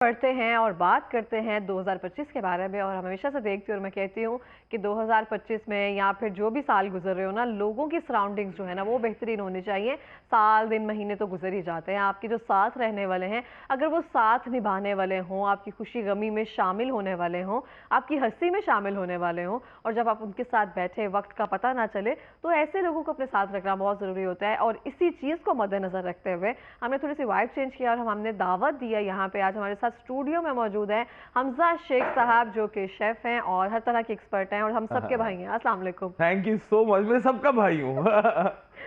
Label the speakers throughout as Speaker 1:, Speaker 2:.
Speaker 1: पढ़ते हैं और बात करते हैं 2025 के बारे में। और हम हमेशा से देखती हूँ और मैं कहती हूँ कि 2025 में या फिर जो भी साल गुजर रहे हो ना, लोगों की सराउंडिंग्स जो है ना वो बेहतरीन होनी चाहिए। साल दिन महीने तो गुजर ही जाते हैं, आपके जो साथ रहने वाले हैं अगर वो साथ निभाने वाले हों, आपकी खुशी गमी में शामिल होने वाले हों, आपकी हंसी में शामिल होने वाले हों, और जब आप उनके साथ बैठे वक्त का पता ना चले, तो ऐसे लोगों को अपने साथ रखना बहुत ज़रूरी होता है। और इसी चीज़ को मद्देनजर रखते हुए हमने थोड़ी सी वाइब चेंज किया और हमने दावत दिया। यहाँ पे आज हमारे साथ स्टूडियो में मौजूद है हमजा शेख साहब, जो कि शेफ हैं और हर तरह के एक्सपर्ट हैं और हम सबके भाई हैं। अस्सलाम वालेकुम।
Speaker 2: Thank you so much. मैं सबका भाई हूँ।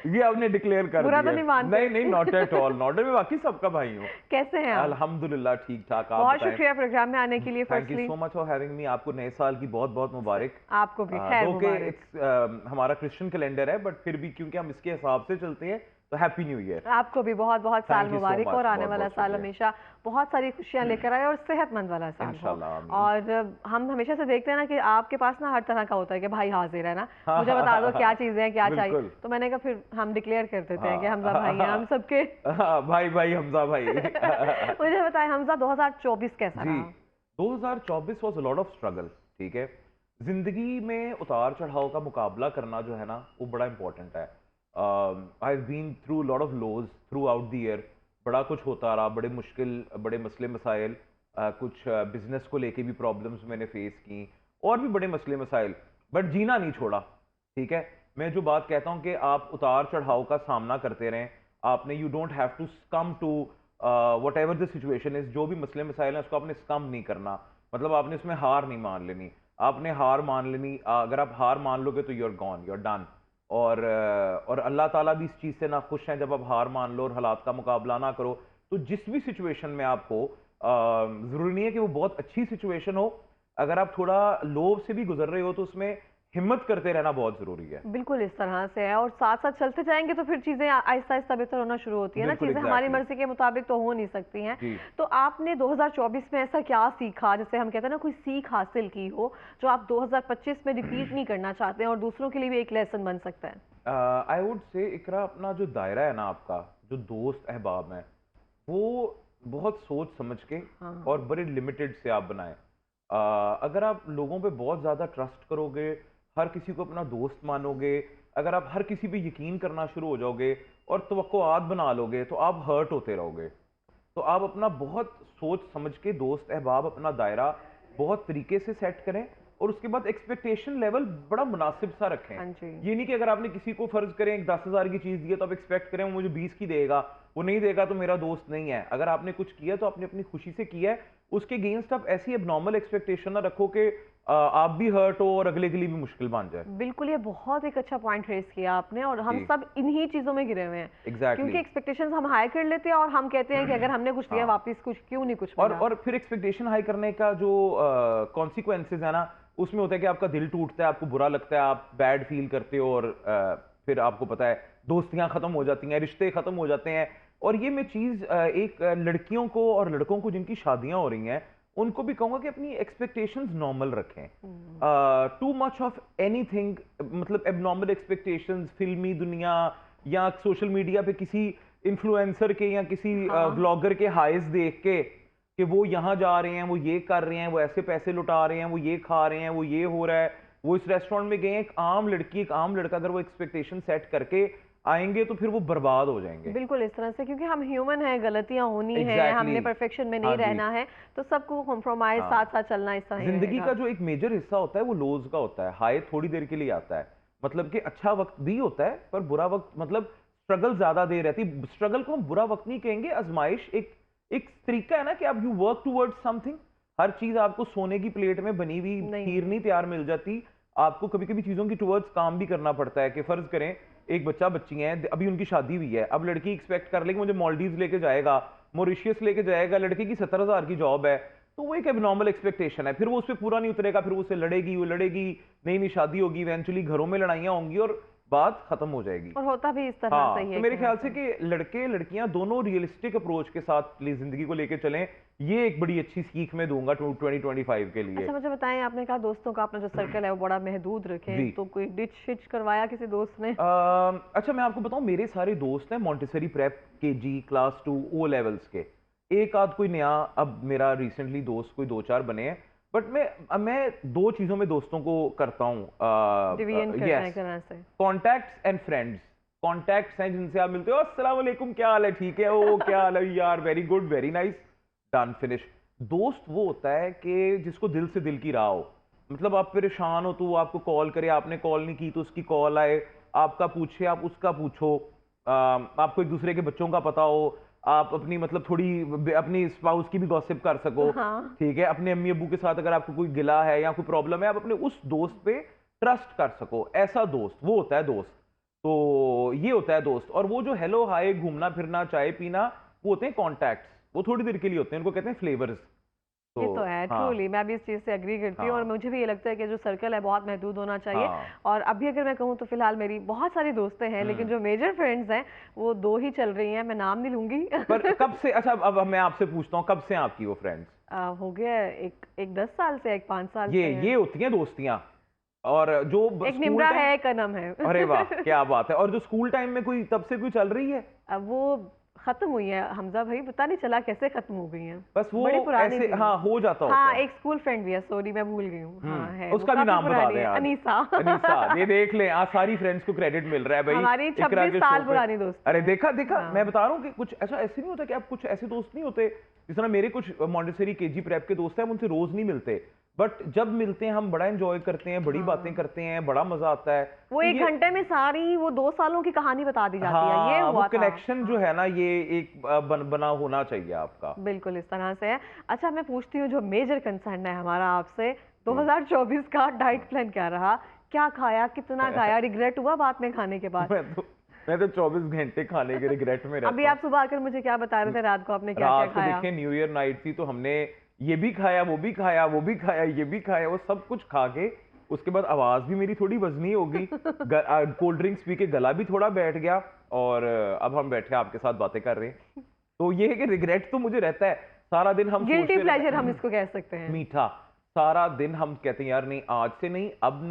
Speaker 2: ये आपने डिक्लेयर कर
Speaker 1: बुरा तो
Speaker 2: दिया।
Speaker 1: नहीं मानते?
Speaker 2: नहीं नहीं, not at all, not at. मैं वाकई सबका भाई हूँ।
Speaker 1: कैसे हैं आप?
Speaker 2: अल्हम्दुलिल्लाह ठीक ठाक। आप
Speaker 1: बहुत
Speaker 2: बताएं।
Speaker 1: शुक्रिया प्रोग्राम में आने के लिए।
Speaker 2: Thank you
Speaker 1: firstly
Speaker 2: so much for having me. आपको नए साल की बहुत बहुत मुबारक।
Speaker 1: आपको भी खैर
Speaker 2: दो के
Speaker 1: मुबारक।
Speaker 2: हमारा क्रिश्चियन कैलेंडर है, बट फिर भी क्योंकि हम इसके हिसाब से चलते हैं, तो हैप्पी न्यू ईयर।
Speaker 1: आपको भी बहुत बहुत साल
Speaker 2: thank you so
Speaker 1: Mubarak
Speaker 2: much.
Speaker 1: और आने
Speaker 2: बहुत
Speaker 1: वाला
Speaker 2: बहुत
Speaker 1: साल
Speaker 2: शुक्रिया।
Speaker 1: हमेशा बहुत सारी खुशियां लेकर आए और सेहतमंद वाला साल हो।
Speaker 2: इंशाल्लाह आमीन।
Speaker 1: और हम हमेशा से देखते हैं ना कि आपके पास ना हर तरह का होता है कि भाई हाजिर है ना,
Speaker 2: हाँ
Speaker 1: मुझे बता दो क्या चीज़ें हैं क्या चाहिए।
Speaker 2: बिल्कुल।
Speaker 1: तो मैंने कहा फिर हम डिक्लेयर कर देते हैं कि हमजा भाई हैं हम
Speaker 2: हाँ
Speaker 1: सबके।
Speaker 2: भाई भाई हमजा भाई।
Speaker 1: मुझे बताएं हमजा 2024 कैसा
Speaker 2: जी,
Speaker 1: रहा?
Speaker 2: 2024 was a lot of struggle. ठीक है, जिंदगी में उतार चढ़ाव का मुकाबला करना जो है ना, वो बड़ा इंपॉर्टेंट है। I have been through lot of lows throughout the year. बड़ा कुछ होता रहा, बड़े मुश्किल, बड़े मसले मसाइल, कुछ बिजनेस को लेके भी प्रॉब्लम्स मैंने फेस की, और भी बड़े मसले मसाइल, बट जीना नहीं छोड़ा। ठीक है, मैं जो बात कहता हूँ कि आप उतार चढ़ाव का सामना करते रहें। आपने you don't have to come to whatever the situation is. जो भी मसले मसाइल हैं उसको आपने स्कम नहीं करना, मतलब आपने उसमें हार नहीं मान लेनी। आपने हार मान लेनी, अगर आप हार मान लोगे तो यूर गॉन, यूर डन। और अल्लाह ताला भी इस चीज़ से ना खुश हैं जब आप हार मान लो और हालात का मुकाबला ना करो। तो जिस भी सिचुएशन में आप हो, ज़रूरी नहीं है कि वो बहुत अच्छी सिचुएशन हो, अगर आप थोड़ा लो से भी गुजर रहे हो तो उसमें हिम्मत करते रहना बहुत ज़रूरी है।
Speaker 1: बिल्कुल इस तरह से है और साथ साथ चलते जाएंगे तो फिर चीज़ें आहिस्ता आहिस्ता बेहतर होना शुरू होती है ना।
Speaker 2: बिल्कुल
Speaker 1: चीज़ें हमारी
Speaker 2: एग्जैक्टली।
Speaker 1: मर्जी के मुताबिक तो हो नहीं सकती हैं।
Speaker 2: जी।
Speaker 1: तो आपने 2024 में ऐसा क्या सीखा, जैसे हम कहते हैं ना कोई सीख हासिल की हो, जो आप 2025 में रिपीट नहीं करना चाहते हैं और दूसरों के लिए भी एक लेसन बन सकता है?
Speaker 2: आई वुड से इकरा, अपना जो दायरा है ना, आपका जो दोस्त अहबाब हैं, वो बहुत सोच समझ के
Speaker 1: हाँ।
Speaker 2: और बड़े लिमिटेड से आप बनाएं। अगर आप लोगों पे बहुत ज़्यादा ट्रस्ट करोगे, हर किसी को अपना दोस्त मानोगे, अगर आप हर किसी पे यकीन करना शुरू हो जाओगे और तवक्कुआत बना लोगे, तो आप हर्ट होते रहोगे। तो आप अपना बहुत सोच समझ के दोस्त अहबाब, अपना दायरा बहुत तरीके से सेट करें, और उसके बाद एक्सपेक्टेशन लेवल बड़ा मुनासिब सा रखें।
Speaker 1: हाँ जी।
Speaker 2: ये नहीं कि अगर आपने किसी को फर्ज करें एक 10,000 की चीज़ दी है तो आप एक्सपेक्ट करें वो मुझे 20 की देगा, वो नहीं देगा तो मेरा दोस्त नहीं है। अगर आपने कुछ किया तो आपने अपनी खुशी से किया है, उसके अगेंस्ट आप ऐसी एबनॉर्मल एक्सपेक्टेशन ना रखो कि आप भी हर्ट हो और अगले के लिए भी मुश्किल बन जाए।
Speaker 1: बिल्कुल, ये बहुत एक अच्छा पॉइंट रेज किया आपने और हम
Speaker 2: जी
Speaker 1: सब इन्हीं चीज़ों में घिरे हुए हैं। क्योंकि
Speaker 2: एग्जैक्टली।
Speaker 1: एक्सपेक्टेशंस हम हाई कर लेते हैं और हम कहते हैं कि अगर हमने कुछ दिया
Speaker 2: हाँ,
Speaker 1: वापस कुछ क्यों नहीं कुछ
Speaker 2: और
Speaker 1: मिला।
Speaker 2: और फिर एक्सपेक्टेशन हाई करने का जो कॉन्सिक्वेंसेज है ना, उसमें होता है कि आपका दिल टूटता है, आपको बुरा लगता है, आप बैड फील करते हो, और फिर आपको पता है दोस्तियां खत्म हो जाती हैं, रिश्ते खत्म हो जाते हैं। और ये मैं चीज़ एक लड़कियों को और लड़कों को जिनकी शादियां हो रही हैं, उनको भी कहूंगा कि अपनी एक्सपेक्टेशंस नॉर्मल रखें। टू मच ऑफ एनीथिंग, मतलब एबनॉर्मल एक्सपेक्टेशंस, फिल्मी दुनिया या सोशल मीडिया पे किसी इन्फ्लुएंसर के या किसी
Speaker 1: हाँ।
Speaker 2: व्लॉगर के हाइज देख के कि वो यहाँ जा रहे हैं, वो ये कर रहे हैं, वो ऐसे पैसे लुटा रहे हैं, वो ये खा रहे हैं, वो ये हो रहा है, वो इस रेस्टोरेंट में गए। एक आम लड़की, एक आम लड़का अगर वो एक्सपेक्टेशन सेट करके आएंगे तो फिर वो बर्बाद हो जाएंगे।
Speaker 1: बिल्कुल इस तरह से, क्योंकि हम ह्यूमन हैं, गलतियां होनी हैं,
Speaker 2: एग्जैक्टली
Speaker 1: हमने परफेक्शन में
Speaker 2: हाँ
Speaker 1: नहीं
Speaker 2: जी।
Speaker 1: रहना है। तो सबको कॉम्प्रोमाइज
Speaker 2: हाँ,
Speaker 1: साथ साथ चलना इस तरह ही
Speaker 2: जिंदगी
Speaker 1: रहेगा।
Speaker 2: का जो एक मेजर हिस्सा होता है वो लोज का होता है। हाई थोड़ी देर के लिए आता है, मतलब कि अच्छा वक्त भी होता है, पर बुरा वक्त, मतलब स्ट्रगल ज्यादा देर रहती। स्ट्रगल को हम बुरा वक्त नहीं कहेंगे, आजमाइश एक एक तरीका है ना कि आप यू वर्क टूवर्ड्स समथिंग। हर चीज आपको सोने की प्लेट में बनी हुई
Speaker 1: नहीं।
Speaker 2: खीर नहीं तैयार मिल जाती। आपको कभी कभी चीजों की टूवर्ड्स काम भी करना पड़ता है। कि फर्ज करें एक बच्चा बच्ची है, अभी उनकी शादी हुई है, अब लड़की एक्सपेक्ट कर ले कि मुझे मॉलडीव लेके जाएगा, मॉरिशियस लेके जाएगा, लड़के की 70,000 की जॉब है, तो वो एक एबनॉर्मल एक्सपेक्टेशन है। फिर वो उस पर पूरा नहीं उतरेगा, फिर वो उससे लड़ेगी, वो लड़ेगी, नई नई शादी होगी, इवेंचुअली घरों में लड़ाइयाँ होंगी और बात खत्म हो जाएगी।
Speaker 1: और होता भी इस तरह से
Speaker 2: हाँ,
Speaker 1: ही
Speaker 2: तो
Speaker 1: है
Speaker 2: मेरे
Speaker 1: कि हाँ
Speaker 2: ख्याल से कि लड़के लड़कियां दोनों रियलिस्टिक अप्रोच के साथ जिंदगी को लेके चलें, ये एक बड़ी अच्छी सीख मैं दूंगा 2025 के लिए।
Speaker 1: अच्छा मुझे बताएं, आपने कहा दोस्तों का अपना जो सर्कल है वो बड़ा महदूद रखें,
Speaker 2: जी।
Speaker 1: तो कोई डिच शिच करवाया किसी दोस्त ने?
Speaker 2: अच्छा मैं आपको बताऊं, मेरे सारे दोस्त हैं Montessori prep, KG, class 2, O levels के। एक आध कोई नया, अब मेरा रिसेंटली दोस्त कोई 2-4 बने हैं, बट मैं 2 चीज़ों में दोस्तों को करता हूँ।
Speaker 1: डिवीजन करते हैं
Speaker 2: यस,
Speaker 1: एक तरह से।
Speaker 2: Contacts and friends. कॉन्टैक्ट्स हैं जिनसे आप मिलते हो, अस्सलाम वालेकुम, क्या हाल है, ठीक है, ओ क्या हाल है यार, very good, very nice, done, finish. दोस्त वो होता है कि जिसको दिल से दिल की राह हो, मतलब आप परेशान हो तो वो आपको कॉल करे, आपने कॉल नहीं की तो उसकी कॉल आए, आपका पूछे आप उसका पूछो, आपको एक दूसरे के बच्चों का पता हो, आप अपनी मतलब थोड़ी अपनी स्पाउस की भी गॉसिप कर सको,
Speaker 1: हाँ,
Speaker 2: ठीक है, अपने अम्मी अब्बू के साथ अगर आपको कोई गिला है या कोई प्रॉब्लम है, आप अपने उस दोस्त पे ट्रस्ट कर सको, ऐसा दोस्त वो होता है दोस्त। तो ये होता है दोस्त। और वो जो हेलो हाय घूमना फिरना चाय पीना, वो होते हैं कॉन्टैक्ट्स, वो थोड़ी देर के लिए होते हैं, उनको कहते हैं फ्लेवर्स। तो
Speaker 1: ये तो है,
Speaker 2: हाँ
Speaker 1: ट्रूली मैं भी इस चीज़ से एग्री करती हूँ और
Speaker 2: हाँ
Speaker 1: मुझे भी ये लगता है कि जो सर्कल है बहुत महदूद होना चाहिए।
Speaker 2: हाँ।
Speaker 1: और अभी अगर मैं कहूँ तो फिलहाल मेरी बहुत सारी दोस्तें हैं, लेकिन
Speaker 2: हम्म।
Speaker 1: जो मेजर फ्रेंड्स हैं वो 2 ही चल रही हैं, मैं नाम नहीं लूंगी।
Speaker 2: पर कब से, अच्छा अब मैं आपसे पूछता हूँ, कब से हैं आपकी वो फ्रेंड्स?
Speaker 1: हो गया है, एक 10 साल से, एक 5 साल से है।
Speaker 2: ये होती हैं दोस्तियां। और जो
Speaker 1: एक
Speaker 2: स्कूल
Speaker 1: निम्रा
Speaker 2: टाइम,
Speaker 1: है, एक अनम है।
Speaker 2: अरे वाह क्या बात है, और जो स्कूल टाइम में कोई तब से कोई चल रही है?
Speaker 1: अब वो खत्म हुई है हमजा भाई, पता नहीं चला कैसे खत्म हो गई हैं।
Speaker 2: बस वो
Speaker 1: बड़ी पुरानी
Speaker 2: ऐसे
Speaker 1: थी।
Speaker 2: हाँ हो जाता होता
Speaker 1: हाँ,
Speaker 2: है।
Speaker 1: एक स्कूल फ्रेंड भी है, सॉरी मैं भूल गई हूँ। हाँ है, वो
Speaker 2: उसका भी
Speaker 1: काफी
Speaker 2: नाम बता
Speaker 1: पुरानी
Speaker 2: दें
Speaker 1: है,
Speaker 2: आज।
Speaker 1: अनीसा।
Speaker 2: अनीसा, ये देख लें, आज सारी फ्रेंड्स को क्रेडिट मिल रहा है भाई
Speaker 1: हमारी
Speaker 2: इकरा
Speaker 1: 26
Speaker 2: के
Speaker 1: साल
Speaker 2: शो पे।
Speaker 1: पुरानी दोस्ती
Speaker 2: अरे
Speaker 1: है।
Speaker 2: देखा देखा,
Speaker 1: हाँ।
Speaker 2: मैं बता रहा हूँ कि कुछ ऐसा ऐसे नहीं होता कि आप कुछ ऐसे दोस्त नहीं होते, जिस तरह मेरे कुछ मॉन्टेसरी केजी प्रेप के दोस्त हैं, हम उनसे रोज नहीं मिलते, बट जब मिलते हैं हम बड़ा एंजॉय करते हैं, बड़ी बातें करते हैं, बड़ा मजा आता है।
Speaker 1: वो
Speaker 2: तो
Speaker 1: 1 घंटे में सारी वो 2 सालों की कहानी बता दी जाती है, ये
Speaker 2: हाँ, वो
Speaker 1: हुआ था।
Speaker 2: कनेक्शन जो है ना, ये एक बना होना चाहिए आपका।
Speaker 1: बिल्कुल इस तरह से है। अच्छा मैं पूछती हूँ, जो मेजर कंसर्न है हमारा आपसे, 2024 का डाइट प्लान क्या रहा? क्या खाया, कितना खाया, रिग्रेट हुआ बाद में खाने के बाद?
Speaker 2: मैं तो 24 घंटे खाने के रिग्रेट में
Speaker 1: अभी
Speaker 2: रहता
Speaker 1: आप सुबह आकर मुझे क्या बता रहे थे, रात को आपने क्या क्या
Speaker 2: रात को
Speaker 1: खाया?
Speaker 2: देखिए न्यू ईयर नाइट थी, तो हमने ये भी खाया, वो भी खाया, वो भी खाया, ये भी खाया, वो सब कुछ खा के उसके बाद आवाज भी मेरी थोड़ी वजनी हो गई, कोल्ड ड्रिंक्स पी के गला भी थोड़ा बैठ गया, और अब हम बैठे आपके साथ बातें कर रहे हैं। तो ये है कि रिग्रेट तो मुझे रहता है, सारा दिन हम
Speaker 1: गिल्टी
Speaker 2: सोचते
Speaker 1: प्लेजर
Speaker 2: रहते
Speaker 1: हम
Speaker 2: हैं,
Speaker 1: इसको कह सकते हैं।
Speaker 2: मीठा, सारा दिन हम कहते हैं यार नहीं आज से नहीं, अब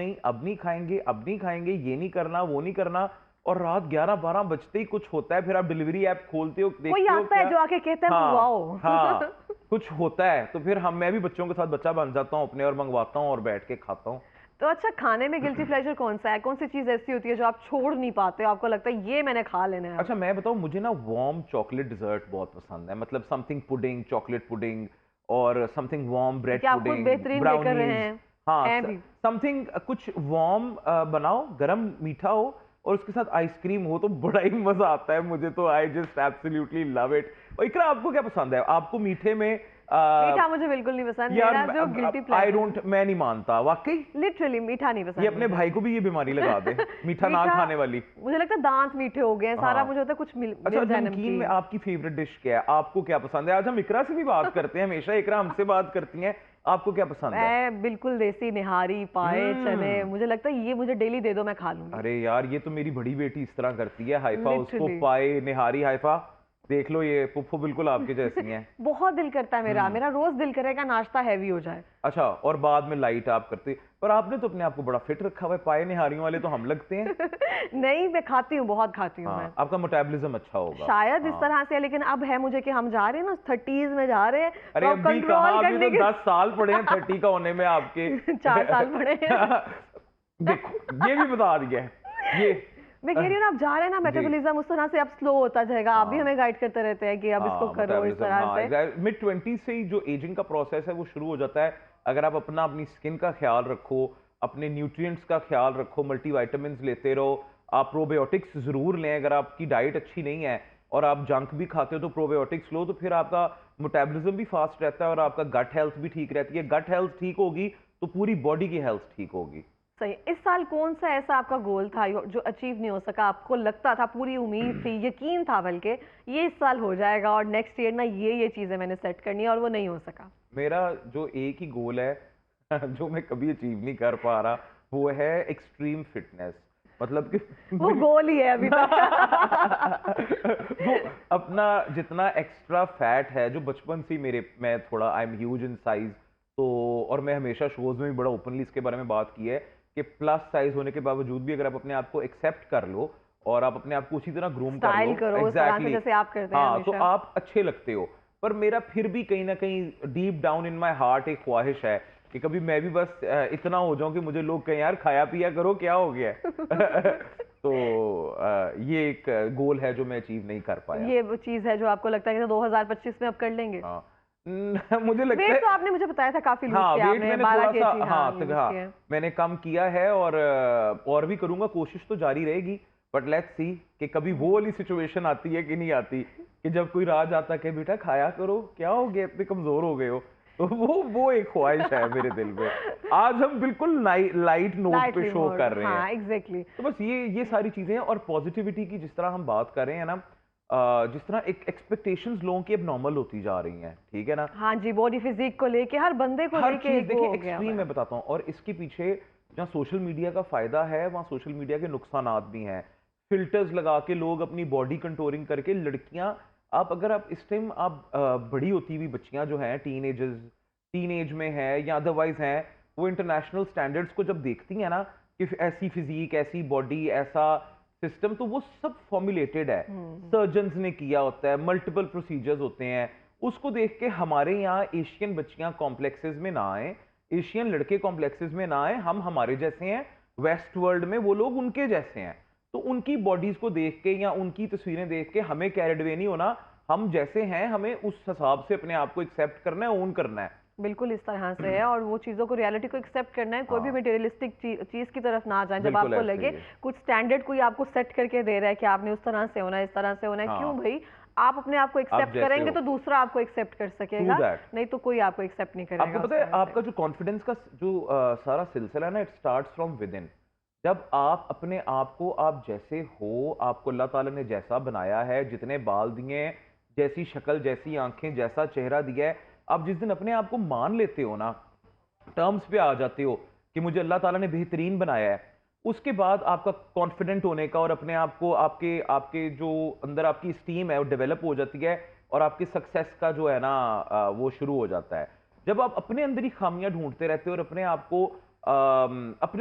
Speaker 2: नहीं खाएंगे, अब नहीं खाएंगे, ये नहीं करना, वो नहीं करना, और रात 11-12 बजते ही कुछ होता है, फिर आप डिलीवरी ऐप खोलते हो,
Speaker 1: कोई
Speaker 2: देखते हो
Speaker 1: आता है
Speaker 2: क्या,
Speaker 1: जो आके कहता है मंगवाओ।
Speaker 2: हाँ कुछ होता है, तो फिर मैं भी बच्चों के साथ बच्चा बन जाता हूँ अपने, और मंगवाता हूँ और बैठ के खाता हूँ।
Speaker 1: तो अच्छा, खाने में गिल्टी प्लेजर कौन सा है? कौन सी चीज ऐसी होती है जो आप छोड़ नहीं पाते हो, आपको लगता है ये मैंने खा लेना है?
Speaker 2: अच्छा मैं बताऊँ, मुझे ना वार्म चॉकलेट डिजर्ट बहुत पसंद है, मतलब समथिंग पुडिंग, चॉकलेट पुडिंग, और समथिंग वार्म ब्रेड
Speaker 1: क्या आप खुद
Speaker 2: पुडिंग,
Speaker 1: बेहतरीन बेकर रहे हैं?
Speaker 2: हाँ
Speaker 1: हैं भी।
Speaker 2: समथिंग कुछ वार्म बनाओ, गरम मीठा हो, और उसके साथ आइसक्रीम हो, तो बड़ा ही मजा आता है मुझे, तो I just absolutely love it. और इकरा आपको क्या पसंद है? आपको मीठे में
Speaker 1: मीठा मुझे बिल्कुल नहीं पसंद, मेरा जो गिल्टी प्लेजर,
Speaker 2: मैं नहीं मानता वाकई,
Speaker 1: लिटरली मीठा नहीं पसंद
Speaker 2: ये अपने
Speaker 1: मुझे।
Speaker 2: भाई को भी ये बीमारी लगा दे, मीठा ना खाने वाली।
Speaker 1: मुझे लगता है दांत मीठे हो गए हैं, सारा
Speaker 2: हाँ।
Speaker 1: मुझे होता है कुछ मिल
Speaker 2: अच्छा
Speaker 1: जाए
Speaker 2: नमकीन में
Speaker 1: नमकीन।
Speaker 2: आपकी फेवरेट डिश क्या है? आपको क्या पसंद है? आज हम इकरा से भी बात करते हैं, हमेशा इकरा हमसे बात करती हैं, आपको क्या पसंद है?
Speaker 1: मैं बिल्कुल देसी निहारी, पाए, चने, मुझे लगता है ये मुझे डेली दे दो मैं खा लूंगी।
Speaker 2: अरे यार ये तो मेरी बड़ी बेटी इस तरह करती है, हाइफा उसको
Speaker 1: Literally।
Speaker 2: पाए निहारी, हाइफा देख लो, ये पुप्पो बिल्कुल आपके जैसी हैं।
Speaker 1: बहुत दिल करता है मेरा मेरा रोज दिल करेगा नाश्ता हैवी हो जाए।
Speaker 2: अच्छा, और बाद में लाइट आप करते, पर आपने तो अपने आप को बड़ा फिट रखा हुआ है, पाए निहारियों वाले तो हम लगते हैं।
Speaker 1: नहीं मैं खाती हूँ, बहुत खाती हूँ मैं।
Speaker 2: हाँ, आपका मेटाबॉलिज्म अच्छा होगा
Speaker 1: शायद इस
Speaker 2: हाँ।
Speaker 1: तरह से है, लेकिन अब है मुझे कि हम जा रहे हैं ना 30s में जा रहे हैं,
Speaker 2: अरे
Speaker 1: तो
Speaker 2: अभी कहाँ, अभी तो 10 साल पड़े हैं 30 का होने में आपके।
Speaker 1: 4 साल पड़े हैं।
Speaker 2: देखो ये भी बता दिया है ये,
Speaker 1: मैं कह रही हूँ ना, आप जा रहे हैं ना, मेटाबॉलिज्म उस तरह से अब स्लो होता जाएगा, आप भी हमें गाइड करते रहते हैं कि अब इसको करो इस तरह से।
Speaker 2: मिड 20 से ही जो एजिंग का प्रोसेस है वो शुरू हो जाता है। अगर आप अपनी स्किन का ख्याल रखो, अपने न्यूट्रिएंट्स का ख्याल रखो, मल्टीविटामिन्स लेते रहो, आप प्रोबायोटिक्स जरूर लें, अगर आपकी डाइट अच्छी नहीं है और आप जंक भी खाते हो तो प्रोबायोटिक्स लो, तो फिर आपका मेटाबॉलिज्म भी फास्ट रहता है और आपका गट हेल्थ भी ठीक रहती है। गट हेल्थ ठीक होगी तो पूरी बॉडी की हेल्थ ठीक होगी।
Speaker 1: सही। इस साल कौन सा ऐसा आपका गोल था जो अचीव नहीं हो सका? आपको लगता था, पूरी उम्मीद थी, यकीन था बल्कि ये इस साल हो जाएगा और नेक्स्ट ईयर ना ये चीजें मैंने सेट करनी है, और वो नहीं हो सका?
Speaker 2: मेरा जो एक ही गोल है जो मैं कभी अचीव नहीं कर पा रहा, वो है एक्सट्रीम फिटनेस। मतलब कि
Speaker 1: वो गोल ही है अभी तक।
Speaker 2: वो अपना जितना एक्स्ट्रा फैट है जो बचपन से मेरे, मैं थोड़ा I am huge in size, तो और मैं हमेशा शोज में भी बड़ा ओपनली इसके बारे में बात की है कि प्लस साइज होने के बावजूद भी अगर आप अपने आप को एक्सेप्ट कर लो और आप अपने आप को उसी तरह ग्रूम कर लो,
Speaker 1: करो,
Speaker 2: एग्जैक्टली
Speaker 1: जैसे आप करते हैं
Speaker 2: हाँ, तो
Speaker 1: हमेशा।
Speaker 2: आप अच्छे लगते हो। पर मेरा फिर भी कहीं ना कहीं deep down in my heart एक ख्वाहिश है कि कभी मैं भी बस इतना हो जाऊं कि मुझे लोग कहें यार खाया पिया करो, क्या हो गया है? तो ये एक गोल है जो मैं अचीव नहीं कर पाया।
Speaker 1: ये वो चीज है जो आपको लगता है कि 2025 में अब कर लेंगे?
Speaker 2: हाँ। मुझे लगता
Speaker 1: वेट
Speaker 2: है
Speaker 1: तो आपने मुझे बताया था काफी लूज
Speaker 2: हाँ,
Speaker 1: किया
Speaker 2: वेट
Speaker 1: आपने,
Speaker 2: मैंने
Speaker 1: 12
Speaker 2: थोड़ा सा
Speaker 1: केजी
Speaker 2: हाँ
Speaker 1: लूज
Speaker 2: हाँ
Speaker 1: किया है।
Speaker 2: मैंने कम किया है और भी करूंगा, कोशिश तो जारी रहेगी। बट लेट्स सी कि कभी वो वाली सिचुएशन आती है कि नहीं आती कि जब कोई राज आता है बेटा खाया करो, क्या हो गया इतने कमजोर हो गए हो। तो वो एक ख्वाहिश है मेरे दिल में। आज हम बिल्कुल लाइट नोट पे
Speaker 1: लाइटली
Speaker 2: शो
Speaker 1: मोड,
Speaker 2: कर रहे हैं।
Speaker 1: हाँ एग्जैक्टली।
Speaker 2: तो बस ये सारी चीजें हैं। और पॉजिटिविटी की जिस तरह हम बात कर रहे हैं ना, जिस तरह एक एक्सपेक्टेशंस लोगों की अब नॉर्मल होती जा रही हैं, ठीक है ना।
Speaker 1: हाँ जी, बॉडी फिजिक को लेके हर बंदे को
Speaker 2: हर
Speaker 1: लेके
Speaker 2: चीज
Speaker 1: एक वो
Speaker 2: देखिए
Speaker 1: हो गया हुआ
Speaker 2: एक्सट्रीम
Speaker 1: है।
Speaker 2: मैं बताता हूँ, और इसके पीछे जहाँ सोशल मीडिया का फायदा है वहाँ सोशल मीडिया के नुकसानात भी हैं। फिल्टर्स लगा के लोग अपनी बॉडी कंटोरिंग करके लड़कियां, आप अगर आप इस टाइम आप बड़ी होती हुई बच्चियां जो हैं टीन एज में है या अदरवाइज हैं, वो इंटरनेशनल स्टैंडर्ड्स को जब देखती हैं ना कि ऐसी फिजिक, ऐसी बॉडी, ऐसा सिस्टम, तो वो सब फॉर्मुलेटेड है, सर्जन्स ने किया होता है, मल्टीपल प्रोसीजर्स होते हैं। उसको देख के हमारे यहाँ एशियन बच्चियां कॉम्प्लेक्सेस में ना आए, एशियन लड़के कॉम्प्लेक्सेस में ना आए। हम हमारे जैसे हैं, वेस्ट वर्ल्ड में वो लोग उनके जैसे हैं। तो उनकी बॉडीज को देख के या उनकी तस्वीरें देख के हमें कैरिड अवे नहीं होना। हम जैसे हैं हमें उस हिसाब से अपने आप को एक्सेप्ट करना है, ओन करना है।
Speaker 1: बिल्कुल इस तरह से है, और वो चीज़ों को, रियलिटी को एक्सेप्ट करना है। कोई भी
Speaker 2: हाँ
Speaker 1: मटेरियलिस्टिक चीज की तरफ ना जाए। जब
Speaker 2: बिल्कुल
Speaker 1: आपको
Speaker 2: ऐसे
Speaker 1: लगे
Speaker 2: ही है।
Speaker 1: कुछ स्टैंडर्ड कोई आपको सेट करके दे रहा है कि आपने उस तरह से होना है, इस तरह से होना है, क्यों
Speaker 2: हाँ,
Speaker 1: भाई? आप अपने आप को
Speaker 2: आप
Speaker 1: एक्सेप्ट
Speaker 2: जैसे
Speaker 1: करेंगे
Speaker 2: हो,
Speaker 1: तो दूसरा आपको एक्सेप्ट कर
Speaker 2: ट्रू
Speaker 1: सकेगा,
Speaker 2: दैट।
Speaker 1: नहीं तो कोई आपको एक्सेप्ट नहीं
Speaker 2: आपको
Speaker 1: करेगा उस
Speaker 2: पता है
Speaker 1: तरह से।
Speaker 2: आपका जो कॉन्फिडेंस का जो सारा सिलसिला है ना, it starts from with in. जब आप अपने आप को, आप जैसे हो, आपको अल्लाह ताला ने जैसा बनाया है, जितने बाल दिए हैं, जैसी शक्ल, जैसी आंखें, जैसा चेहरा दिया है, आप जिस दिन अपने आप को मान लेते हो ना, टर्म्स पे आ जाते हो कि मुझे अल्लाह ताला ने बेहतरीन बनाया है, उसके बाद आपका कॉन्फिडेंट होने का और अपने आप को, आपके आपके जो अंदर आपकी स्टीम है वो डेवलप हो जाती है, और आपकी सक्सेस का जो है ना वो शुरू हो जाता है। जब आप अपने अंदर ही खामियां ढूंढते रहते हो और अपने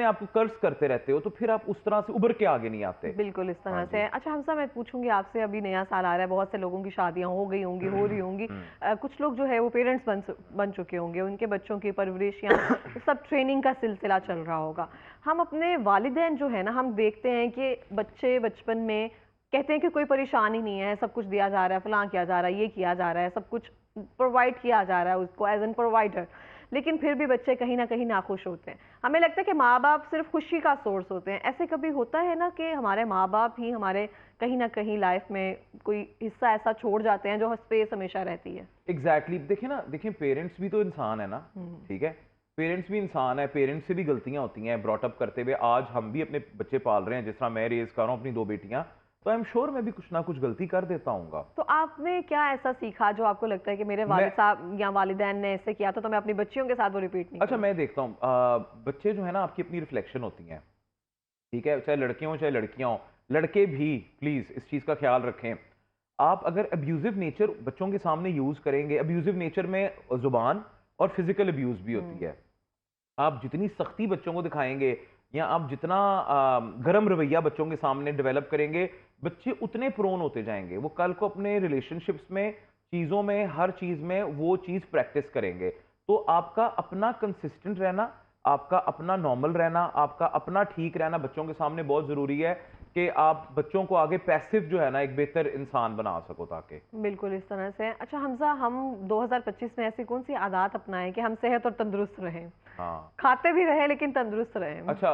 Speaker 2: आप को कर्ज करते रहते हो, तो फिर आप उस तरह से उभर के आगे नहीं आते।
Speaker 1: बिल्कुल इस
Speaker 2: हाँ
Speaker 1: तरह
Speaker 2: जी।
Speaker 1: से। अच्छा हमसा, मैं पूछूंगी आपसे, अभी नया साल आ रहा है, बहुत से लोगों की शादियां हो गई होंगी, हो रही होंगी, कुछ लोग जो है वो पेरेंट्स बन चुके होंगे, उनके बच्चों की परवरिश या सब ट्रेनिंग का सिलसिला चल रहा होगा। हम अपने वालिदैन जो है ना, हम देखते हैं कि बच्चे बचपन में कहते हैं कि कोई परेशानी नहीं है, सब कुछ दिया जा रहा है, फलां किया जा रहा है, ये किया जा रहा है, सब कुछ प्रोवाइड किया जा रहा है उसको एज एन प्रोवाइडर, लेकिन फिर भी बच्चे कहीं ना कहीं नाखुश होते हैं। हमें लगता है कि माँ बाप सिर्फ खुशी का सोर्स होते हैं। ऐसे कभी होता है ना कि हमारे माँ बाप ही हमारे कहीं ना कहीं लाइफ में कोई हिस्सा ऐसा छोड़ जाते हैं जो स्पेस हमेशा रहती है?
Speaker 2: एग्जैक्टली देखिए ना, देखिए पेरेंट्स भी तो इंसान है ना, ठीक है, पेरेंट्स भी इंसान है, पेरेंट्स से भी गलतियां होती हैं ब्रॉटअप करते हुए। आज हम भी अपने बच्चे पाल रहे हैं, जिस तरह मैं रेज कर रहा हूँ अपनी 2 बेटियां, तो आई एम श्योर मैं भी कुछ ना कुछ गलती कर देता हूँ।
Speaker 1: तो आपने क्या ऐसा सीखा जो आपको लगता है कि मेरे
Speaker 2: मैं
Speaker 1: वालिद साहब या वालिदैन ने ऐसे किया था तो मैं अपनी बच्चियों के साथ वो रिपीट नहीं
Speaker 2: अच्छा
Speaker 1: करूँ?
Speaker 2: मैं देखता हूँ, बच्चे जो है ना आपकी अपनी रिफ्लेक्शन होती हैं, ठीक है, चाहे लड़के हों चाहे लड़कियां हों। लड़के भी प्लीज इस चीज का ख्याल रखें। आप अगर अब्यूजिव नेचर बच्चों के सामने यूज करेंगे, अब्यूजिव नेचर में जुबान और फिजिकल अब्यूज भी होती है। आप जितनी सख्ती बच्चों को दिखाएंगे या आप जितना गर्म रवैया बच्चों के सामने डेवलप करेंगे, बच्चे उतने प्रोन होते जाएंगे। वो कल को अपने रिलेशनशिप्स में, चीज़ों में, हर चीज़ में वो चीज़ प्रैक्टिस करेंगे। तो आपका अपना कंसिस्टेंट रहना, आपका अपना नॉर्मल रहना, आपका अपना ठीक रहना बच्चों के सामने बहुत ज़रूरी है कि आप बच्चों को आगे पैसिव जो है ना एक बेहतर इंसान बना सको ताकि।
Speaker 1: बिल्कुल इस तरह से। अच्छा हमजा, हम 2025 में ऐसी कौन सी आदत अपनाएं कि हम सेहत और तंदुरुस्त रहें,
Speaker 2: हाँ
Speaker 1: खाते भी रहें लेकिन तंदुरुस्त रहें?
Speaker 2: अच्छा,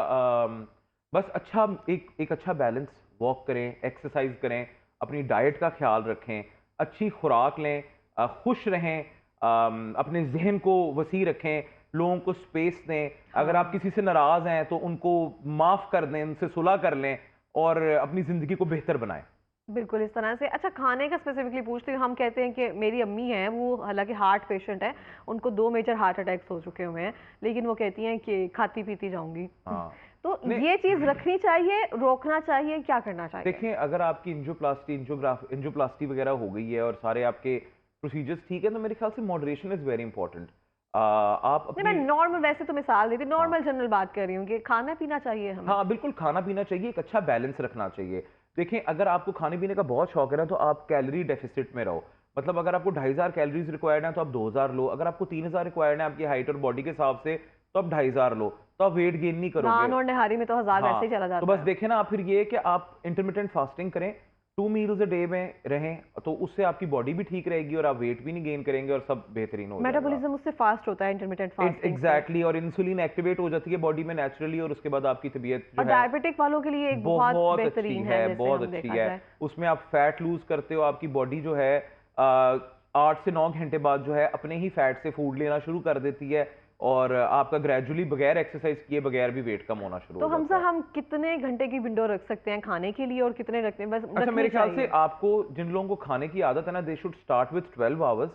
Speaker 2: बस अच्छा एक अच्छा बैलेंस, वॉक करें, एक्सरसाइज करें, अपनी डाइट का ख्याल रखें, अच्छी खुराक लें, खुश रहें, अपने जहन को वसी रखें, लोगों को स्पेस दें। अगर आप
Speaker 1: हाँ
Speaker 2: किसी से नाराज हैं तो उनको माफ कर दें, उनसे सुलह कर लें और अपनी जिंदगी को बेहतर बनाएं।
Speaker 1: बिल्कुल इस तरह से। अच्छा खाने का स्पेसिफिकली पूछती हूँ। हम कहते हैं कि मेरी अम्मी हैं, वो हालांकि हार्ट पेशेंट है, उनको 2 मेजर हार्ट अटैक्स हो चुके हुए हैं, लेकिन वो कहती हैं कि खाती पीती जाऊंगी।
Speaker 2: हाँ
Speaker 1: तो
Speaker 2: नहीं,
Speaker 1: ये चीज रखनी चाहिए, रोकना चाहिए, क्या करना चाहिए?
Speaker 2: देखिए अगर आपकी एंजियोप्लास्टी वगैरह हो गई है और सारे आपके प्रोसीजर्स ठीक है, तो मेरे ख्याल से मॉडरेशन इज वेरी इंपॉर्टेंट। आप
Speaker 1: नहीं, मैं
Speaker 2: अपनी
Speaker 1: नॉर्मल वैसे तो मिसाल दी थी,
Speaker 2: हाँ
Speaker 1: नॉर्मल जनरल बात कर रही हूँ कि खाना पीना चाहिए हमें।
Speaker 2: हाँ बिल्कुल खाना पीना चाहिए, एक अच्छा बैलेंस रखना चाहिए। देखें अगर आपको खाने पीने का बहुत शौक है ना, तो आप कैलोरी डेफिसिट में रहो। मतलब अगर आपको 2500 कैलोरीज रिक्वायर्ड है तो आप 2000 लो, अगर आपको 3000 रिक्वायर्ड है आपकी हाइट और बॉडी के हिसाब से तो आप 2500 लो, तो आप वेट गेन नहीं करोगे।
Speaker 1: नान और निहारी में तो 1000
Speaker 2: हाँ,
Speaker 1: वैसे ही चला
Speaker 2: तो
Speaker 1: जाता
Speaker 2: बस
Speaker 1: है।
Speaker 2: देखें ना आप फिर ये कि आप इंटरमिटेंट फास्टिंग करें, 2 मील्स अ डे में रहें, तो उससे आपकी बॉडी भी ठीक रहेगी और आप वेट भी नहीं गेन करेंगे और सब बेहतरीन हो जाएगा।
Speaker 1: मेटाबॉलिज्म उससे फास्ट होता है इंटरमिटेंट फास्टिंग से।
Speaker 2: एग्जैक्टली, और इंसुलिन एक्टिवेट हो जाती है बॉडी में नेचुरली, और उसके बाद आपकी तबीयत जो
Speaker 1: और
Speaker 2: है
Speaker 1: डायबिटिक वालों के लिए एक बहुत
Speaker 2: बहुत अच्छी
Speaker 1: बेहतरीन
Speaker 2: है,
Speaker 1: है, जैसे
Speaker 2: बहुत
Speaker 1: हम
Speaker 2: अच्छी
Speaker 1: देखा
Speaker 2: है।
Speaker 1: जाए।
Speaker 2: उसमें आप फैट लूज करते हो, आपकी बॉडी जो है 8 से 9 घंटे बाद जो है अपने ही फैट से फूड लेना शुरू कर देती है, और आपका ग्रेजुअली बगैर एक्सरसाइज किए बगैर भी वेट कम होना शुरू
Speaker 1: तो
Speaker 2: हो जाता
Speaker 1: हमसे
Speaker 2: है।
Speaker 1: हम कितने घंटे की विंडो रख सकते हैं खाने के लिए और कितने रखते हैं, बस
Speaker 2: अच्छा,
Speaker 1: रखनी
Speaker 2: मेरे ख्याल से
Speaker 1: चाहिए?
Speaker 2: आपको, जिन लोगों को खाने की आदत है ना, they should start with 12 hours,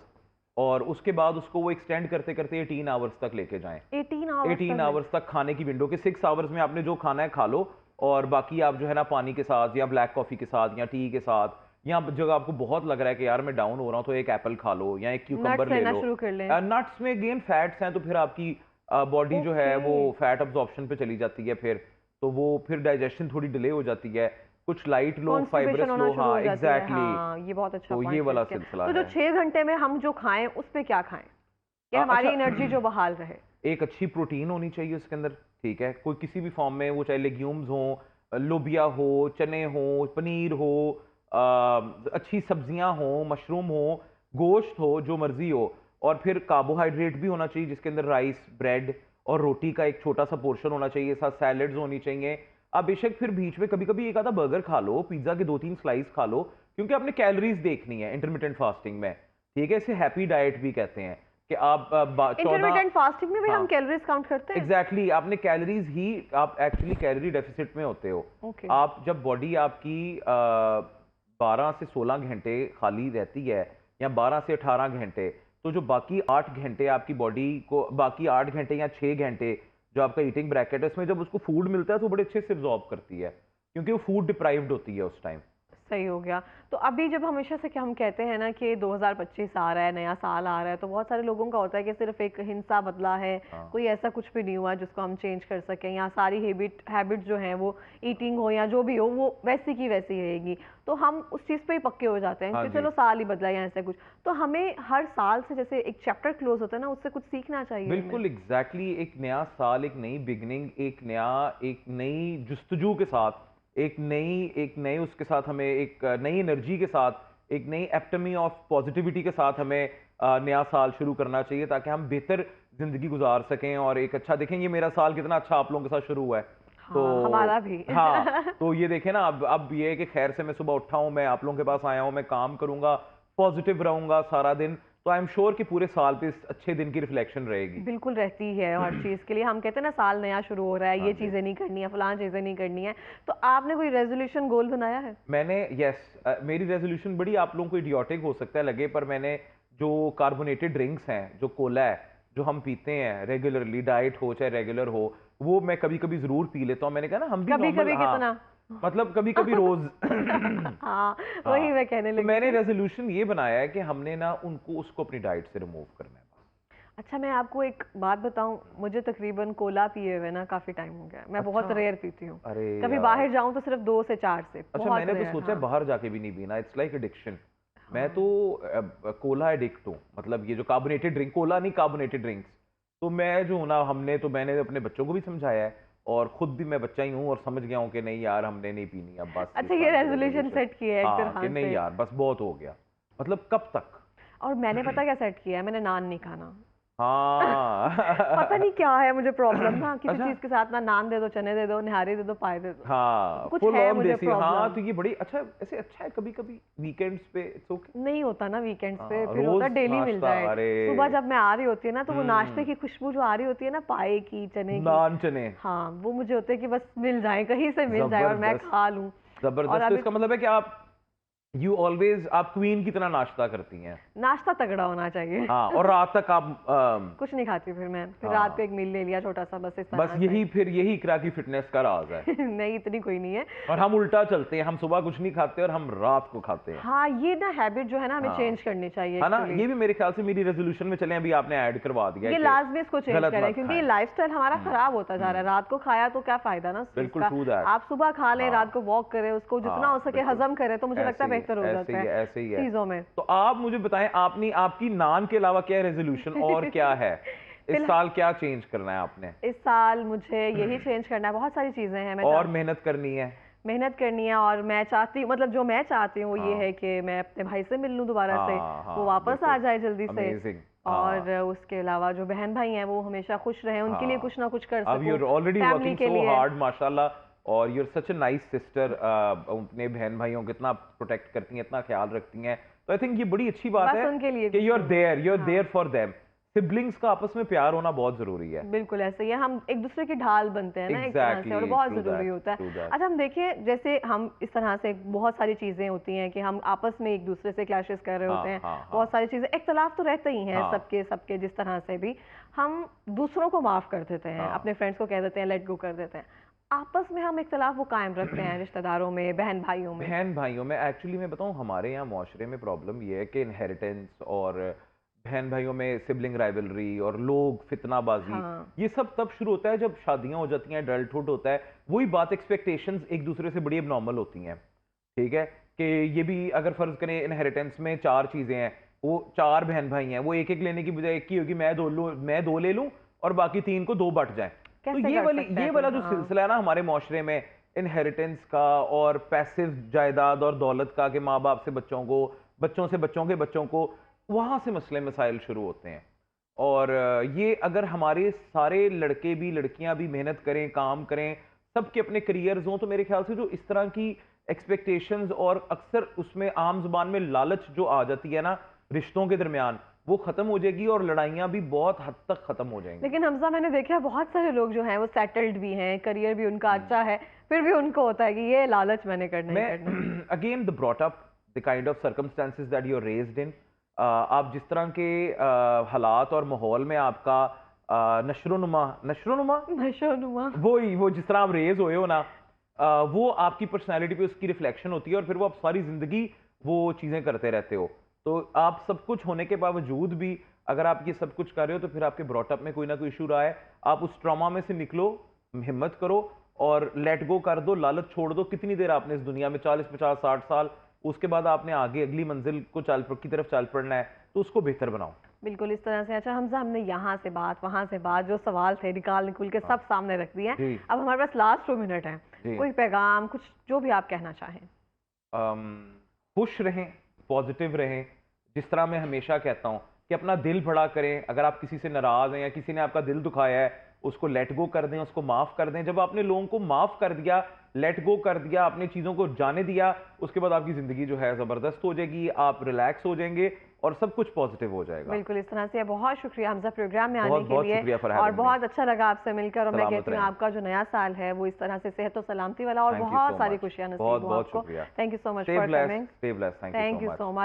Speaker 2: और उसके बाद उसको वो एक्सटेंड करते करते 18 आवर्स तक लेके जाएं।
Speaker 1: 18 आवर्स
Speaker 2: 18
Speaker 1: तक?
Speaker 2: आवर्स तक खाने की विंडो के 6 आवर्स में आपने जो खाना है खा लो, और बाकी आप जो है ना पानी के साथ या ब्लैक कॉफी के साथ या टी के साथ, या जब आपको बहुत लग रहा है कि यार मैं डाउन हो रहा हूँ तो एक एप्पल खा लो या एक क्यूकम्बर
Speaker 1: नट्स
Speaker 2: ले
Speaker 1: लेना
Speaker 2: लो।
Speaker 1: शुरू कर लें।
Speaker 2: नट्स में गेन फैट्स हैं तो फिर आपकी बॉडी जो है वो
Speaker 1: ओके।
Speaker 2: फैट अब्जॉर्प्शन पे चली जाती है, फिर तो वो फिर डाइजेशन थोड़ी डिले हो जाती है, कुछ लाइट लो, फाइबरस
Speaker 1: कॉन्स्टिपेशन होना
Speaker 2: लो।
Speaker 1: शुरू
Speaker 2: हाँ
Speaker 1: हो जाती है।
Speaker 2: एग्जैक्टली,
Speaker 1: हाँ, ये बहुत अच्छा
Speaker 2: तो ये
Speaker 1: पॉइंट
Speaker 2: वाला
Speaker 1: किया।
Speaker 2: सिलसिला
Speaker 1: तो जो
Speaker 2: है।
Speaker 1: 6 घंटे में हम जो खाएं उस पे क्या खाएं कि हमारी
Speaker 2: अच्छा,
Speaker 1: एनर्जी जो बहाल रहे?
Speaker 2: एक अच्छी प्रोटीन होनी चाहिए उसके अंदर, ठीक है, कोई किसी भी फॉर्म में, वो चाहे लेग्यूम्स हो, लोबिया हो, चने हो, पनीर हो, अच्छी सब्जियां हो, मशरूम हो, गोश्त हो, जो मर्जी हो, और फिर कार्बोहाइड्रेट भी होना चाहिए जिसके अंदर राइस, ब्रेड और रोटी का एक छोटा सा पोर्शन होना चाहिए, साथ सैलड्स होनी चाहिए। आप बेशक फिर बीच में कभी कभी एक आधा बर्गर खा लो, पिज्जा के 2-3 स्लाइस खा लो, क्योंकि आपने कैलोरीज देखनी है इंटरमिटेंट फास्टिंग में, ठीक है। इसे हैप्पी डाइट भी कहते हैं कि आप 14,
Speaker 1: इंटरमिटेंट फास्टिंग में भी हम
Speaker 2: हाँ
Speaker 1: कैलोरीज काउंट करते हैं?
Speaker 2: एग्जैक्टली exactly, आपने कैलोरीज ही, आप एक्चुअली कैलोरी डेफिसिट में होते हो।
Speaker 1: ओके।
Speaker 2: आप जब बॉडी आपकी 12 से 16 घंटे खाली रहती है या 12 से 18 घंटे, तो जो बाकी 8 घंटे आपकी बॉडी को, बाकी 8 घंटे या 6 घंटे जो आपका ईटिंग ब्रैकेट है, उसमें जब उसको फूड मिलता है तो बड़े अच्छे से एब्जॉर्ब करती है, क्योंकि वो फूड डिप्राइव्ड होती है उस टाइम।
Speaker 1: सही हो गया। तो अभी जब हमेशा से क्या हम कहते हैं ना कि 2025 आ रहा है, नया साल आ रहा है, तो बहुत सारे लोगों का होता है कि सिर्फ एक हिंसा बदला है,
Speaker 2: हाँ।
Speaker 1: कोई ऐसा कुछ भी नहीं हुआ जिसको हम चेंज कर सकें, या सारी हैबिट जो है वो ईटिंग हो या जो भी हो वो वैसी की वैसी रहेगी, तो हम उस चीज़ पे ही पक्के हो जाते हैं
Speaker 2: हाँ
Speaker 1: कि
Speaker 2: जी।
Speaker 1: चलो साल ही बदला या ऐसा कुछ। तो हमें हर साल से जैसे एक चैप्टर क्लोज होता है ना, उससे कुछ सीखना चाहिए हमें।
Speaker 2: बिल्कुल एग्जैक्टली, एक नया साल, एक नई बिगनिंग, एक नई जुस्तजू के साथ, एक नई उसके साथ हमें एक नई एनर्जी के साथ, एक नई एपिटमी ऑफ पॉजिटिविटी के साथ हमें नया साल शुरू करना चाहिए, ताकि हम बेहतर जिंदगी गुजार सकें और एक अच्छा देखें। ये मेरा साल कितना अच्छा आप लोगों के साथ शुरू हुआ है। तो
Speaker 1: हाँ, हमारा भी।
Speaker 2: हाँ, तो ये देखें ना, अब ये है कि खैर से मैं सुबह उठा हूँ, मैं आप लोगों के पास आया हूँ, मैं काम करूंगा, पॉजिटिव रहूंगा सारा दिन, तो आई एम श्योर कि पूरे साल पे इस अच्छे दिन की रिफ्लेक्शन रहेगी।
Speaker 1: बिल्कुल रहती है हर चीज़ के लिए। हम कहते हैं ना साल नया शुरू हो रहा है,
Speaker 2: हाँ
Speaker 1: ये
Speaker 2: जी।
Speaker 1: चीज़ें नहीं करनी है, फलां चीज़ें नहीं करनी है। तो आपने कोई रेजोल्यूशन गोल बनाया है?
Speaker 2: मैंने, मेरी रेजोल्यूशन बड़ी आप लोगों को इडियोटिक हो सकता है लगे, पर मैंने जो कार्बोनेटेड ड्रिंक्स हैं, जो कोला है, जो हम पीते हैं रेगुलरली, डाइट हो चाहे रेगुलर हो, वो मैं कभी कभी जरूर पी लेता हूँ। मैंने कहा ना हम भी
Speaker 1: कभी
Speaker 2: normal,
Speaker 1: कभी
Speaker 2: हाँ,
Speaker 1: कितना?
Speaker 2: मतलब कभी कभी रोज।
Speaker 1: हाँ,
Speaker 2: हाँ,
Speaker 1: वही मैं कहने
Speaker 2: तो
Speaker 1: लगी
Speaker 2: मैंने
Speaker 1: थी।
Speaker 2: रेजोल्यूशन ये बनाया है कि हमने ना उसको अपनी डाइट से रिमूव करना है।
Speaker 1: अच्छा, मैं आपको एक बात बताऊं, मुझे तकरीबन कोला पिए हुए ना काफी टाइम हो गया। मैं बहुत
Speaker 2: अच्छा।
Speaker 1: रेयर पीती हूँ।
Speaker 2: अरे
Speaker 1: कभी
Speaker 2: यार।
Speaker 1: बाहर जाऊं तो सिर्फ 2 से 4 से,
Speaker 2: अच्छा,
Speaker 1: बहुत
Speaker 2: मैंने तो
Speaker 1: रेयर।
Speaker 2: सोचा है
Speaker 1: हाँ।
Speaker 2: बाहर जाके भी नहीं पीना, इट्स लाइक एडिक्शन। मैं
Speaker 1: हाँ।
Speaker 2: तो कोला एडिक्ट हूँ, मतलब ये जो कार्बोनेटेड ड्रिंक, कोला नहीं कार्बोनेटेड ड्रिंक्स, तो मैं जो हूँ ना, मैंने अपने बच्चों को भी समझाया है, और खुद भी मैं बच्चा ही हूँ और समझ गया हूँ कि नहीं यार हमने नहीं पीनी अब, बस
Speaker 1: अच्छा,
Speaker 2: इस
Speaker 1: ये
Speaker 2: साल की
Speaker 1: रेजोल्यूशन
Speaker 2: resolution।
Speaker 1: सेट किया है एक
Speaker 2: हाँ,
Speaker 1: तरह
Speaker 2: कि नहीं
Speaker 1: से।
Speaker 2: यार बस बहुत हो गया, मतलब कब तक।
Speaker 1: और मैंने पता क्या सेट किया है, मैंने नान नहीं खाना।
Speaker 2: हाँ।
Speaker 1: पता नहीं क्या है मुझे प्रॉब्लम ना, किसी
Speaker 2: अच्छा।
Speaker 1: चीज के साथ ना नान दे दो, चने दे दो, निहारी दे दो, पाए दे दो,
Speaker 2: हाँ,
Speaker 1: कुछ
Speaker 2: फुल
Speaker 1: है
Speaker 2: ऑन
Speaker 1: मुझे
Speaker 2: देसी। हाँ,
Speaker 1: प्रॉब्लम।
Speaker 2: तो ये बड़ी अच्छा, ऐसे अच्छा है कभी कभी वीकेंड्स पे, इट्स ओके।
Speaker 1: नहीं होता ना वीकेंड्स पे,
Speaker 2: हाँ,
Speaker 1: फिर होता
Speaker 2: रोज
Speaker 1: डेली मिल
Speaker 2: नाश्ता,
Speaker 1: जाए।
Speaker 2: अरे
Speaker 1: सुबह जब मैं आ रही होती है ना, तो वो नाश्ते
Speaker 2: हम्म,
Speaker 1: की खुशबू जो आ रही होती है ना, पाए की, चने की,
Speaker 2: नान चने,
Speaker 1: हाँ, वो मुझे होता है कि बस मिल जाए, कहीं से मिल जाए और मैं
Speaker 2: जबरदस्त,
Speaker 1: खा लूं। और
Speaker 2: जबरदस्त। तो
Speaker 1: अभी
Speaker 2: इसका मतलब है कि आप क्वीन की तरह नाश्ता करती हैं।
Speaker 1: नाश्ता तगड़ा होना चाहिए।
Speaker 2: हाँ, और रात तक आप
Speaker 1: कुछ नहीं खाती फिर मैं, फिर
Speaker 2: हाँ,
Speaker 1: रात को एक मील ले लिया छोटा सा, बस इस
Speaker 2: बस
Speaker 1: तरह
Speaker 2: यही इकरा की फिटनेस का राज है।
Speaker 1: से। नहीं, इतनी कोई नहीं है।
Speaker 2: और हम उल्टा चलते हैं, हम सुबह कुछ नहीं खाते और हम रात को खाते हैं।
Speaker 1: हाँ, ये ना हैबिट जो है ना हमें
Speaker 2: हाँ,
Speaker 1: चेंज करनी चाहिए
Speaker 2: है ना,
Speaker 1: actually।
Speaker 2: ये भी मेरे ख्याल से मेरी रेजोल्यूशन में चले, अभी आपने ऐड करवा दिया
Speaker 1: ये
Speaker 2: कि
Speaker 1: लाजमी इसको चेंज
Speaker 2: गलत
Speaker 1: करें,
Speaker 2: मत
Speaker 1: क्योंकि ये
Speaker 2: खाएं।
Speaker 1: लाइफस्टाइल हमारा खराब होता जा रहा है। रात को खाया तो क्या फायदा ना उस चीज़
Speaker 2: बिल्कुल
Speaker 1: का।
Speaker 2: true that।
Speaker 1: आप सुबह खा लें,
Speaker 2: हाँ,
Speaker 1: रात को वॉक करें, उसको जितना
Speaker 2: हाँ,
Speaker 1: हो सके
Speaker 2: बिल्कुल।
Speaker 1: हजम करें, तो मुझे लगता है
Speaker 2: ऐसे ही
Speaker 1: बेहतर हो जाता है
Speaker 2: ऐसे ही है।
Speaker 1: चीजों में।
Speaker 2: तो आप मुझे बताएं, आपकी नान के अलावा क्या रेजोल्यूशन और क्या है? इस साल क्या चेंज करना है आपने?
Speaker 1: इस साल मुझे यही चेंज करना है, बहुत सारी चीजें हैं।
Speaker 2: और मेहनत करनी है।
Speaker 1: मेहनत करनी है, और मैं चाहती, मतलब जो मैं चाहती हूँ वो ये
Speaker 2: हाँ।
Speaker 1: है कि मैं अपने भाई से मिल लूँ दोबारा से, वो वापस आ जाए जल्दी से।
Speaker 2: अमेजिंग।
Speaker 1: और उसके अलावा जो बहन भाई हैं वो हमेशा खुश रहें, उनके लिए कुछ ना कुछ कर
Speaker 2: अब यू आर
Speaker 1: सकूं
Speaker 2: ऑलरेडी
Speaker 1: फैमिली
Speaker 2: वर्किंग
Speaker 1: के
Speaker 2: सो
Speaker 1: लिए।
Speaker 2: हार्ड माशाल्लाह, और you are such a nice sister. अपने बहन भाइयों को इतना प्रोटेक्ट करती हैं, इतना ख्याल रखती हैं, तो आई थिंक ये बड़ी अच्छी बात है
Speaker 1: उनके लिए
Speaker 2: कि you are there for them. Siblings का आपस में प्यार होना बहुत जरूरी है।
Speaker 1: बिल्कुल ऐसे ही है, हम एक दूसरे की ढाल बनते हैं ना एक तरह से, और बहुत जरूरी होता है। अच्छा हम देखें, जैसे हम इस तरह से बहुत सारी चीजें होती हैं कि हम आपस में एक दूसरे से क्लैशेस कर रहे होते हैं, बहुत सारी चीजें, इख्तलाफ तो रहते ही हैं सबके जिस तरह से भी हम दूसरों को माफ कर देते हैं, अपने फ्रेंड्स को कह देते हैं, लेट गो कर देते हैं। आपस में हम इख्तलाफ वो कायम रखते हैं रिश्तेदारों में, बहन भाइयों में।
Speaker 2: एक्चुअली मैं बताऊं, हमारे यहाँ मुआशरे में प्रॉब्लम ये है कि इनहेरिटेंस और बहन भाइयों में सिबलिंग राइवलरी और लोग फितनाबाजी, ये सब तब शुरू होता है जब शादियां हो जाती हैं, एडल्टहुड होता है। वही बात, एक्सपेक्टेशंस एक दूसरे से बड़ी एबनॉर्मल होती हैं। ठीक है कि ये भी अगर फर्ज करें इनहेरिटेंस में 4 चीजें हैं, वो 4 बहन भाई हैं, वो एक लेने की बजाय एक ही होगी, मैं 2 ले लूं और बाकी 3 को 2 बट जाए। तो ये वाला जो सिलसिला है ना हमारे मुआशरे में इनहेरिटेंस का और पैसिव जायदाद और दौलत का, कि माँ बाप से बच्चों को, बच्चों से बच्चों के बच्चों को, वहां से मसले मसाइल शुरू होते हैं। और ये अगर हमारे सारे लड़के भी लड़कियां भी मेहनत करें, काम करें, सबके अपने करियर्स हों, तो मेरे ख्याल से जो इस तरह की एक्सपेक्टेशंस और अक्सर उसमें आम जुबान में लालच जो आ जाती है ना रिश्तों के दरमियान, वो खत्म हो जाएगी और लड़ाइयाँ भी बहुत हद तक खत्म हो जाएंगी।
Speaker 1: लेकिन हमजा, मैंने देखा है बहुत सारे लोग जो हैं वो सेटल्ड भी हैं, करियर भी उनका अच्छा है, फिर भी उनको होता है कि ये लालच मैंने करना है।
Speaker 2: Again the brought up, the kind of circumstances that you are raised in, आप जिस तरह के हालात और माहौल में आपका नशोनुमा वो जिस तरह आप रेज हुए हो ना, वो आपकी पर्सनैलिटी पे उसकी रिफ्लेक्शन होती है, और फिर वो आप सारी जिंदगी वो चीज़ें करते रहते हो। तो आप सब कुछ होने के बावजूद भी अगर आप ये सब कुछ कर रहे हो, तो फिर आपके ब्रॉटअप में कोई ना कोई इशू रहा है। आप उस ट्रॉमा में से निकलो, हिम्मत करो और लेट गो कर दो, लालच छोड़ दो। कितनी देर आपने इस दुनिया में 40, 50, 60 साल, उसके बाद आपने आगे अगली मंजिल को की तरफ चल पड़ना है, तो उसको बेहतर बनाओ।
Speaker 1: बिल्कुल इस तरह से। अच्छा हमजा, हमने यहाँ से बात वहाँ से बात, जो सवाल थे निकाल के सब सामने रख दिए हैं। अब हमारे पास लास्ट 2 मिनट है, कोई पैगाम, कुछ जो भी आप कहना चाहें।
Speaker 2: खुश रहें, पॉजिटिव रहें। जिस तरह मैं हमेशा कहता हूँ कि अपना दिल बड़ा करें। अगर आप किसी से नाराज हैं या किसी ने आपका दिल दुखाया है, उसको लेट गो कर दें, उसको माफ कर दें। जब आपने लोगों को माफ कर दिया, लेट गो कर दिया, अपने चीजों को जाने दिया, उसके बाद आपकी जिंदगी जो है जबरदस्त हो जाएगी, आप रिलैक्स हो जाएंगे और सब कुछ पॉजिटिव हो जाएगा।
Speaker 1: बिल्कुल इस तरह से। बहुत शुक्रिया हमजा प्रोग्राम में आने के लिए, और बहुत अच्छा लगा आपसे मिलकर। और मैं कहती हूँ आपका जो नया साल है वो इस तरह से सेहत और सलामती वाला और बहुत सारी खुशियां नसीब हो आपको। Thank you so much for coming.
Speaker 2: Thank you so much.